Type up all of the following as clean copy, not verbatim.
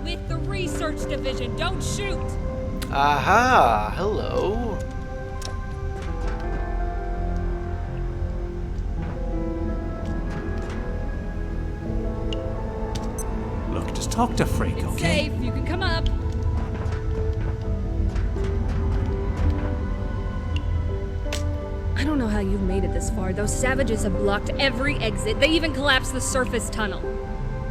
with the research division. Don't shoot! Aha! Hello. Look, just talk to Freak, It's okay? safe. You can come up. I don't know how you've made it this far. Those savages have blocked every exit. They even collapsed the surface tunnel.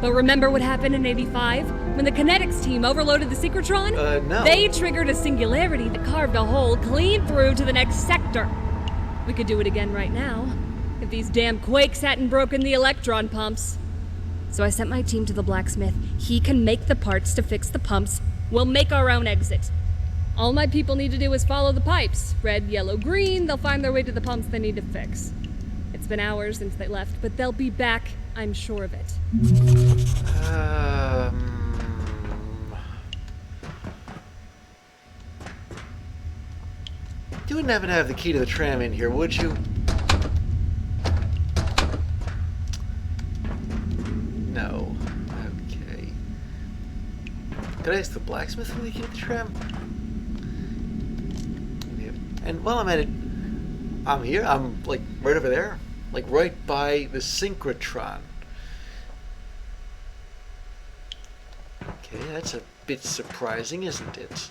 But remember what happened in 85? When the kinetics team overloaded the synchrotron? No. They triggered a singularity that carved a hole clean through to the next sector. We could do it again right now, if these damn quakes hadn't broken the electron pumps. So I sent my team to the blacksmith. He can make the parts to fix the pumps. We'll make our own exit. All my people need to do is follow the pipes. Red, yellow, green. They'll find their way to the pumps they need to fix. It's been hours since they left, but they'll be back. I'm sure of it. You wouldn't happen to have the key to the tram in here, would you? No. Okay. Could I ask the blacksmith for the key to the tram? And while I'm at it, I'm here. I'm, like, right over there. Like, right by the synchrotron. Okay, that's a bit surprising, isn't it?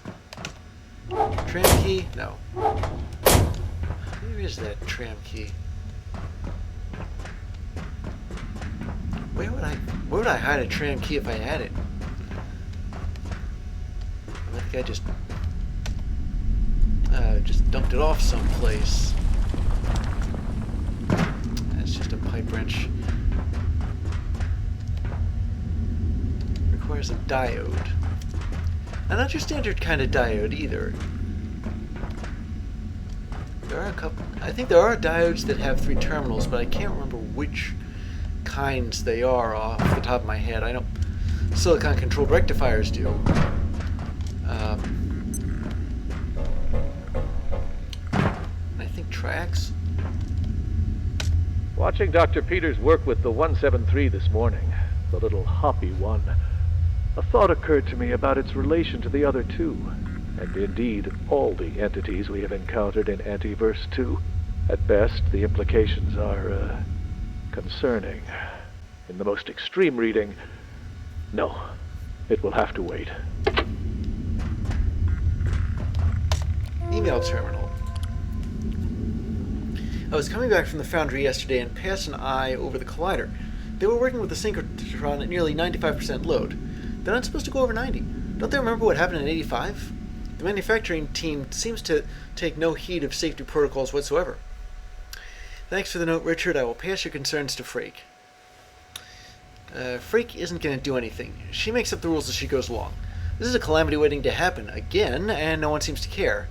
Tram key? No. Where is that tram key? Where would I hide a tram key if I had it? I think I just dumped it off someplace. That's just a pipe wrench. Requires a diode. And not your standard kind of diode either. There are a couple. I think there are diodes that have 3 terminals, but I can't remember which kinds they are off the top of my head. I know silicon-controlled rectifiers do. I think tracks. Watching Dr. Peters work with the 173 this morning, the little hoppy one, a thought occurred to me about its relation to the other 2, and indeed all the entities we have encountered in Antiverse 2. At best, the implications are, concerning. In the most extreme reading, no, it will have to wait. Email terminal. I was coming back from the foundry yesterday and passed an eye over the collider. They were working with the synchrotron at nearly 95% load. They're not supposed to go over 90. Don't they remember what happened in 85? The manufacturing team seems to take no heed of safety protocols whatsoever. Thanks for the note, Richard. I will pass your concerns to Freak. Freak isn't going to do anything. She makes up the rules as she goes along. This is a calamity waiting to happen again, and no one seems to care.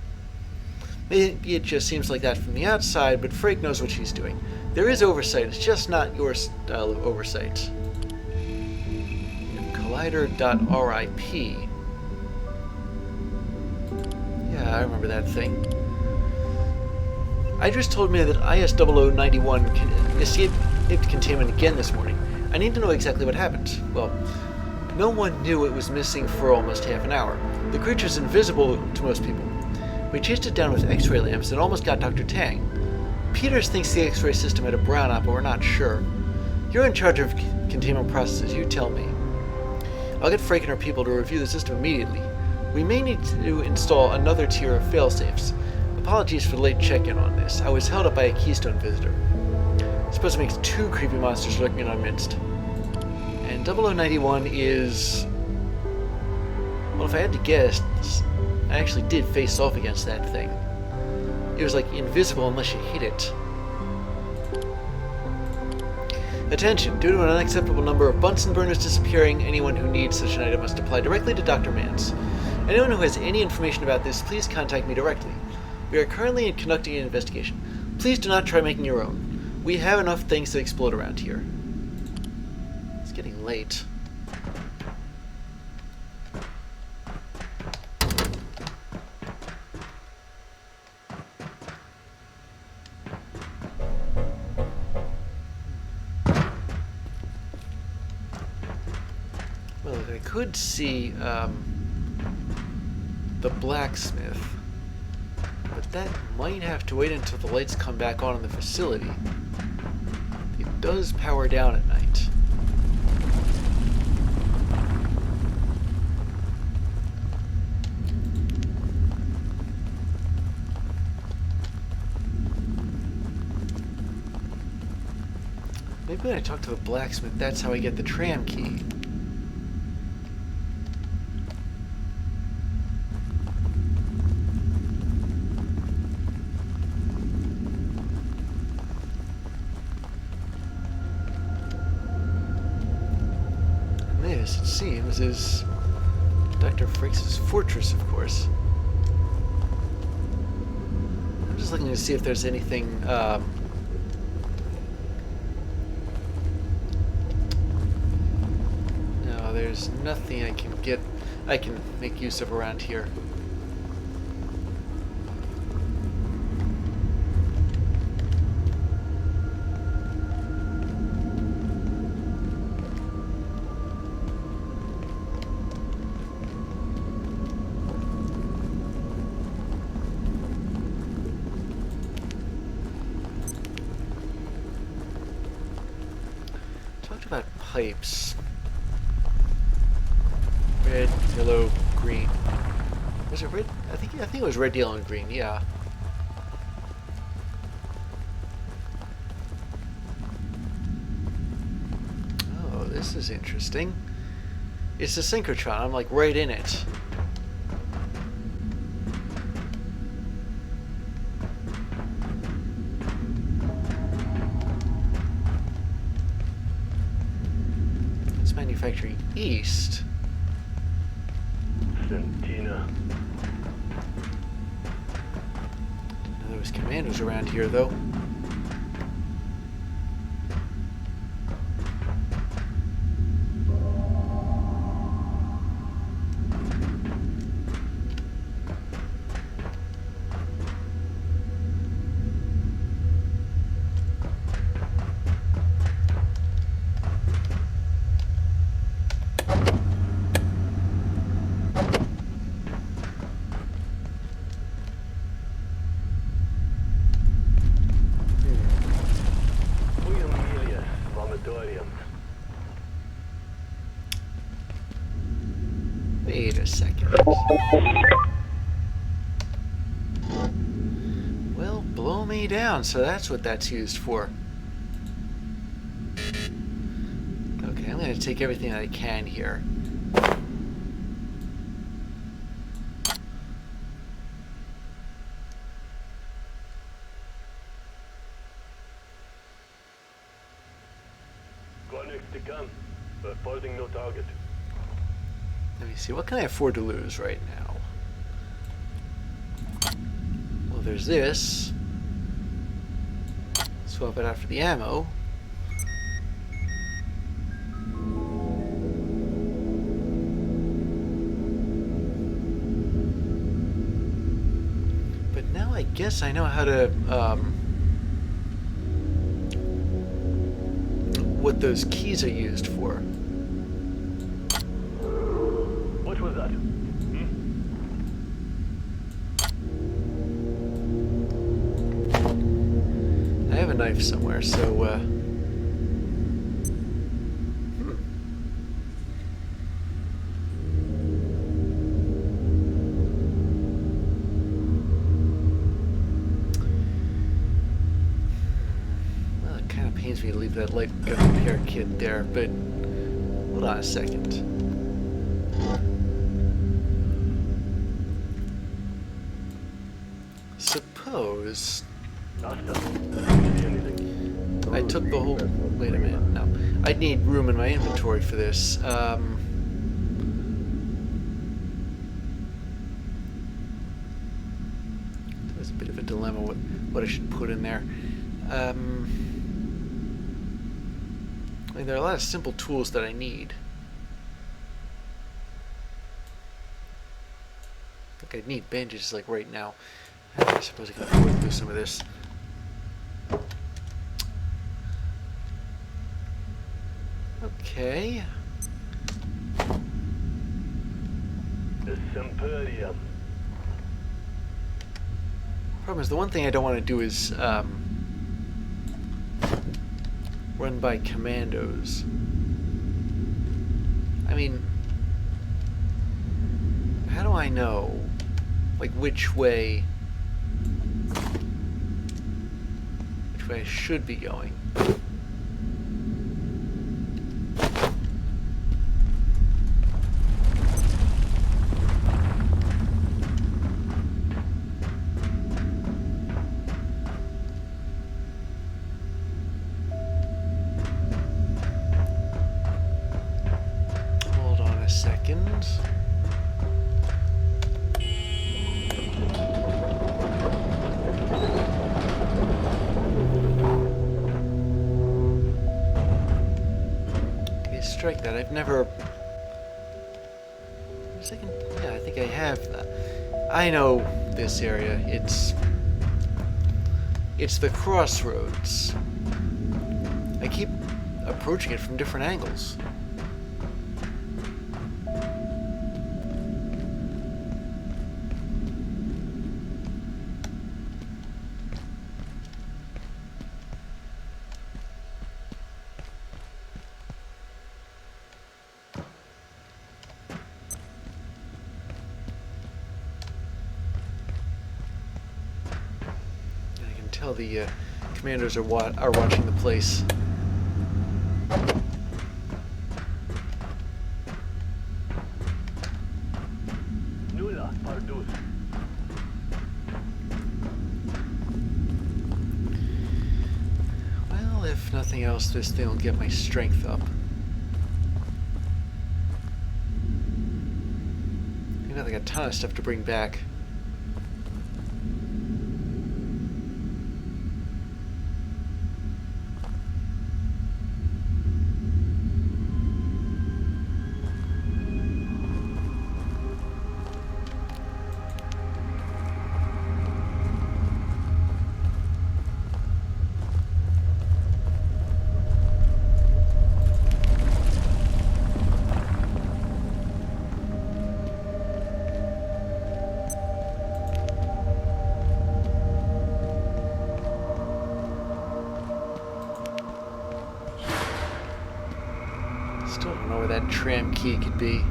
Maybe it just seems like that from the outside, but Freak knows what she's doing. There is oversight. It's just not your style of oversight. Collider.rip. Yeah, I remember that thing. Idris told me that IS-0091 escaped containment again this morning. I need to know exactly what happened. Well, no one knew it was missing for almost half an hour. The creature's invisible to most people. We chased it down with X-ray lamps and almost got Dr. Tang. Peters thinks the X-ray system had a brownout, but we're not sure. You're in charge of containment processes, you tell me. I'll get Frake and her people to review the system immediately. We may need to install another tier of failsafes. Apologies for the late check-in on this. I was held up by a Keystone visitor. It's supposed to make 2 creepy monsters lurking in our midst. And 0091 is... well, if I had to guess, I actually did face off against that thing. It was like invisible unless you hit it. Attention! Due to an unacceptable number of Bunsen burners disappearing, anyone who needs such an item must apply directly to Dr. Mance. Anyone who has any information about this, please contact me directly. We are currently conducting an investigation. Please do not try making your own. We have enough things to explode around here. It's getting late. could see the blacksmith, but that might have to wait until the lights come back on in the facility. It does power down at night. Maybe when I talk to the blacksmith, that's how I get the tram key. And this, it seems, is Dr. Frakes' fortress, of course. I'm just looking to see if there's anything, there's nothing I can make use of around here. Talked about pipes. Red, yellow, green. Was it red? I think it was red, yellow, and green. Yeah. Oh, this is interesting. It's a synchrotron. I'm like right in it. It's manufacturing east. Tina. Didn't know there was commandos around here, though. Wait a second. Well, blow me down, so that's what that's used for. Okay, I'm going to take everything that I can here. Connect to come, but finding no target. Let me see, what can I afford to lose right now? Well, there's this. Swap it out for the ammo. But now I guess I know how to, what those keys are used for. What was that? I have a knife somewhere, so, Well, it kind of pains me to leave that light gun repair kit there, but hold on a second. Suppose I took the whole... Wait a minute, no. I'd need room in my inventory for this. That was a bit of a dilemma what I should put in there. I mean, there are a lot of simple tools that I need. Like I'd need bandages like right now. I suppose I can afford to do some of this. Okay. Problem is, the one thing I don't want to do is run by commandos. I mean, how do I know, like, which way I should be going? Hold on a second. Strike that. I've never. Second, yeah, I think I have. I know this area. It's the crossroads. I keep approaching it from different angles. Tell the commandos are watching the place. Well, if nothing else, this thing will get my strength up. I've got like a ton of stuff to bring back. Still don't know where that tram key could be.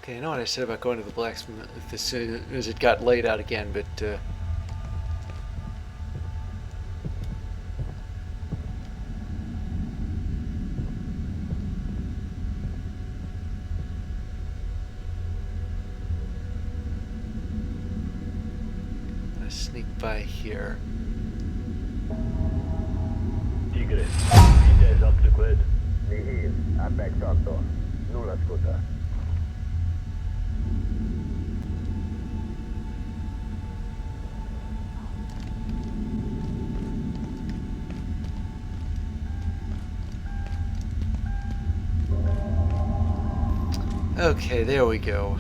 Okay, I know what I said about going to the blacksmith as soon as it got laid out again, but I'll sneak by here. Tigre, idziesz up the grid. Nihil, apex doctor. Nulla scuta. Okay, there we go.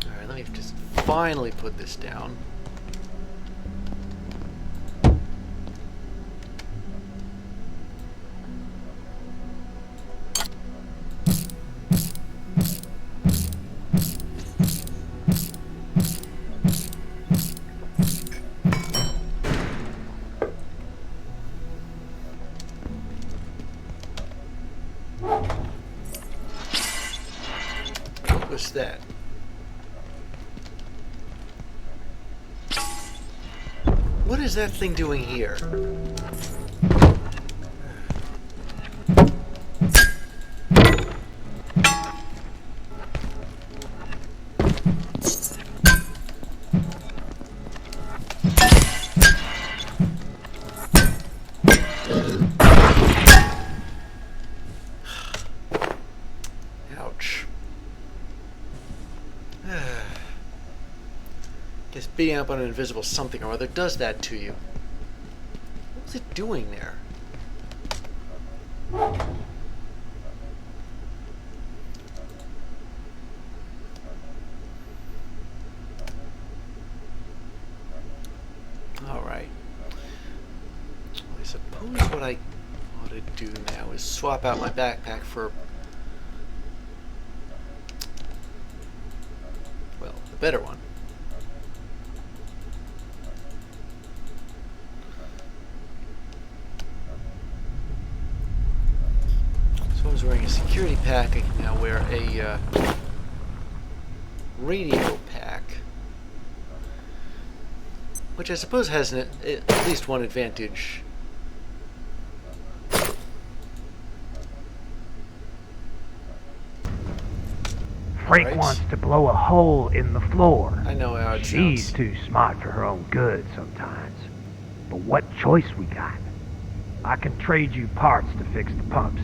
Alright, let me just finally put this down. What's that? What is that thing doing here? This beating up on an invisible something or other does that to you. What was it doing there? Alright. I suppose what I ought to do now is swap out my backpack for, well, the better one. So I was wearing a security pack, I can now wear a radio pack. Which I suppose has at least one advantage. Frank Right. wants to blow a hole in the floor. I know how it She's sounds. too smart for her own good sometimes. But what choice we got? I can trade you parts to fix the pumps,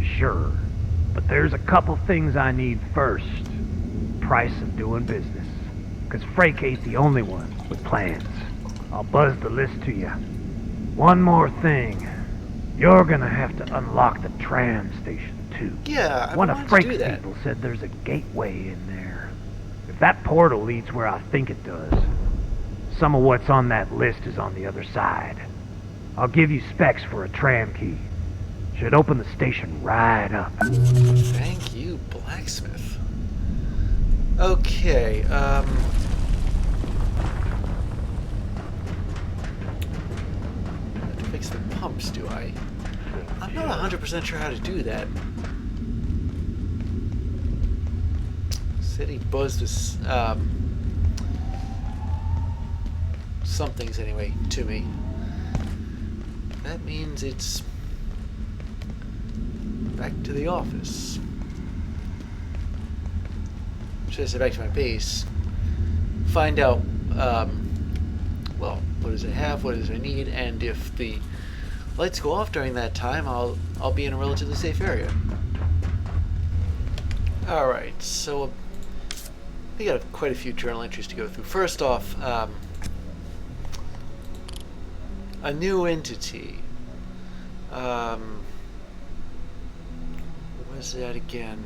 sure. But there's a couple things I need first. Price of doing business. 'Cause Frank ain't the only one with plans. I'll buzz the list to you. One more thing. You're gonna have to unlock the tram station, too. Yeah, I One wanted of to do Frank's that. people said there's a gateway in there. If that portal leads where I think it does, some of what's on that list is on the other side. I'll give you specs for a tram key. Should open the station right up. Thank you, blacksmith. Okay, I have to fix the pumps, do I? I'm not 100% sure how to do that. Said he buzzed this, some things anyway, to me. That means it's back to the office. Should I say back to my base? Find out, well, what does it have, what does it need, and if the lights go off during that time, I'll be in a relatively safe area. Alright, so we got quite a few journal entries to go through. First off, a new entity. What was that again?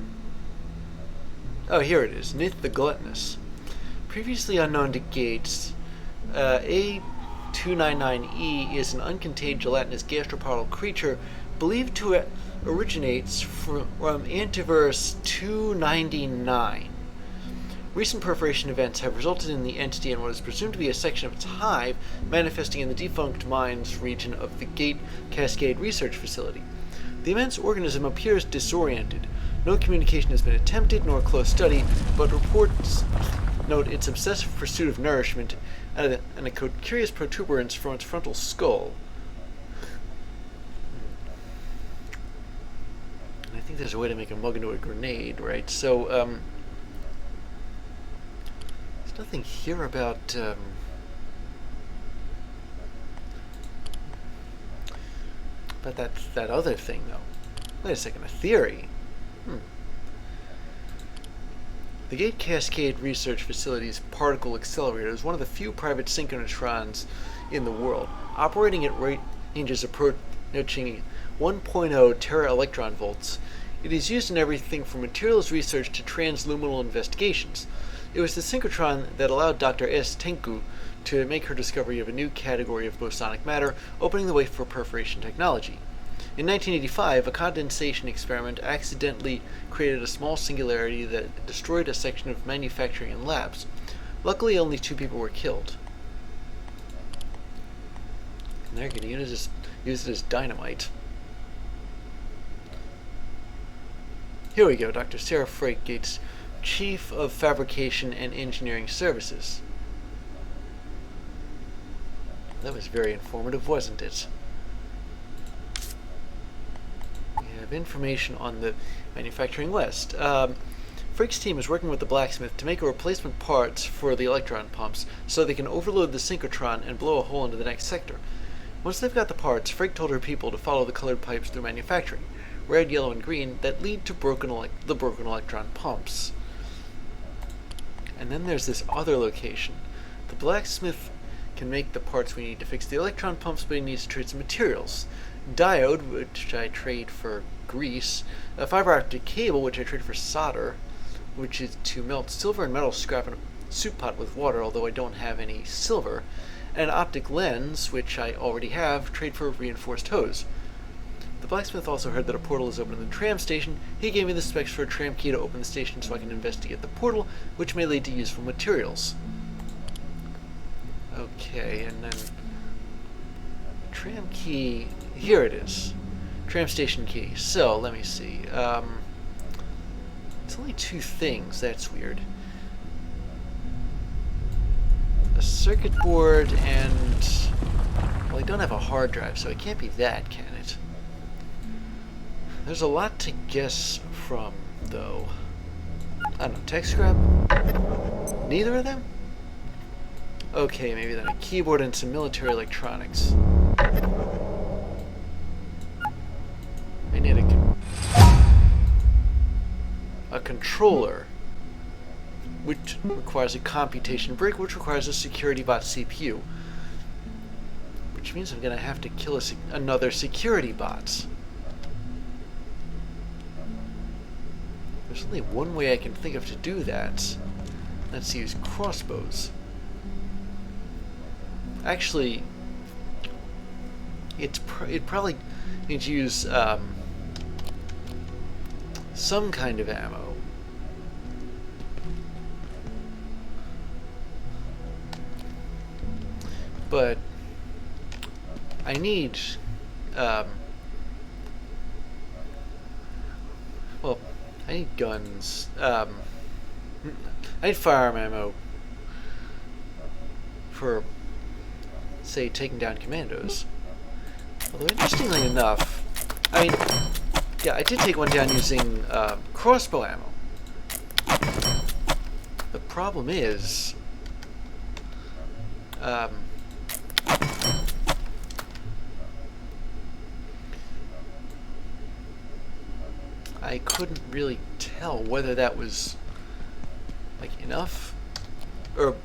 Oh, here it is. Nith the Gluttonous. Previously unknown to Gates, A299E is an uncontained gelatinous gastropoddal creature believed to originate from Antiverse 299. Recent perforation events have resulted in the entity in what is presumed to be a section of its hive, manifesting in the defunct mines region of the Gate Cascade Research Facility. The immense organism appears disoriented. No communication has been attempted, nor close study, but reports note its obsessive pursuit of nourishment and a curious protuberance from its frontal skull. And I think there's a way to make a mug into a grenade, right? So, there's nothing here about, that other thing, though. Wait a second, a theory. The Gate Cascade Research Facility's particle accelerator is one of the few private synchronotrons in the world, operating at ranges approaching 1.0 tera-electron volts. It is used in everything from materials research to transluminal investigations. It was the synchrotron that allowed Dr. S. Tenku to make her discovery of a new category of bosonic matter, opening the way for perforation technology. In 1985, a condensation experiment accidentally created a small singularity that destroyed a section of manufacturing and labs. Luckily, only 2 people were killed. And they're going to use it as dynamite. Here we go, Dr. Sarah Freightgates, Chief of Fabrication and Engineering Services. That was very informative, wasn't it? We have information on the manufacturing list. Freight's team is working with the blacksmith to make a replacement parts for the electron pumps so they can overload the synchrotron and blow a hole into the next sector. Once they've got the parts, Freyk told her people to follow the colored pipes through manufacturing, red, yellow, and green, that lead to the broken electron pumps. And then there's this other location, The blacksmith can make the parts we need to fix the electron pumps, but he needs to trade some materials. Diode, which I trade for grease. A fiber optic cable, which I trade for solder, which is to melt silver and metal scrap in a soup pot with water, although I don't have any silver. And an optic lens, which I already have, trade for a reinforced hose. The blacksmith also heard that a portal is open in the tram station. He gave me the specs for a tram key to open the station so I can investigate the portal, which may lead to useful materials. Okay, and then tram key, here it is. Tram station key. So, let me see. It's only 2 things, that's weird. A circuit board and... well, I don't have a hard drive, so it can't be that, can it? There's a lot to guess from, though. I don't know, tech scrap? Neither of them? Okay, maybe then a keyboard and some military electronics. I need a controller, which requires a computation brick, which requires a security bot CPU. Which means I'm going to have to kill another security bot. There's only one way I can think of to do that. Let's use crossbows. Actually, it probably needs to use some kind of ammo. But I need well, I need guns. I need firearm ammo for, say, taking down commandos. Although, interestingly enough, I mean, yeah, I did take one down using crossbow ammo. The problem is, I couldn't really tell whether that was, like, enough, or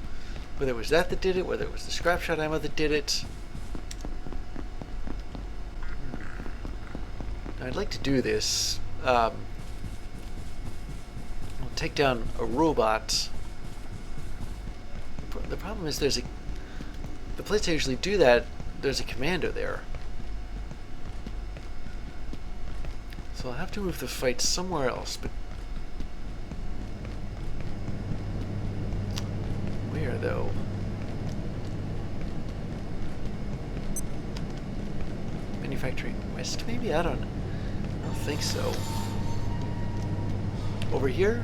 whether it was that did it, whether it was the scrap shot ammo that did it. Now, I'd like to do this. I'll take down a robot. The problem is the place I usually do that, there's a commando there. So I'll have to move the fight somewhere else, but where, though? Manufacturing West, maybe? I don't think so. Over here?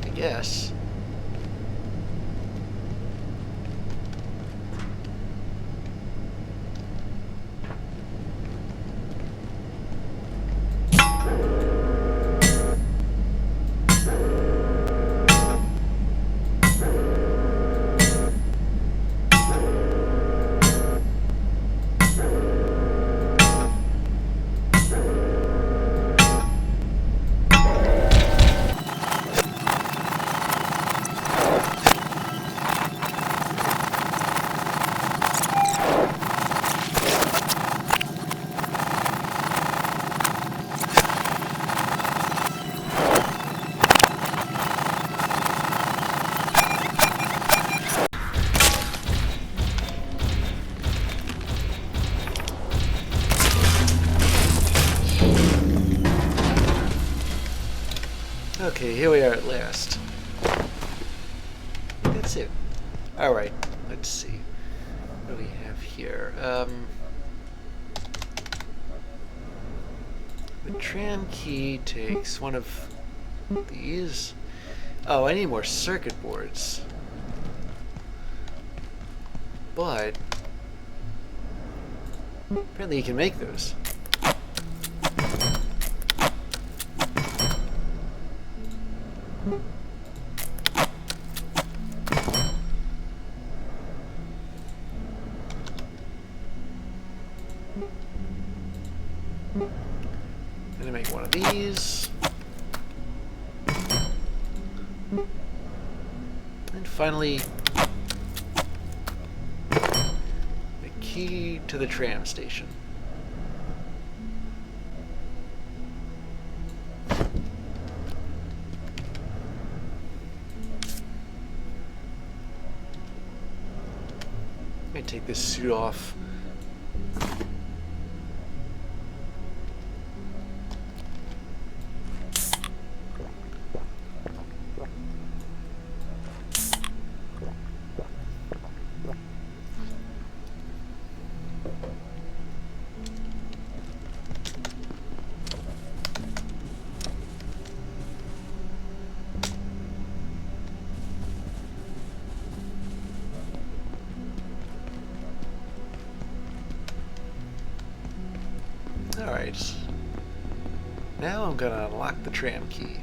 I guess. Okay, here we are at last. That's it. Alright, let's see. What do we have here? The tram key takes one of these. Oh, I need more circuit boards. But apparently you can make those. Gonna make one of these. And finally, key to the tram station. Let me take this suit off. Alright. Now I'm gonna unlock the tram key.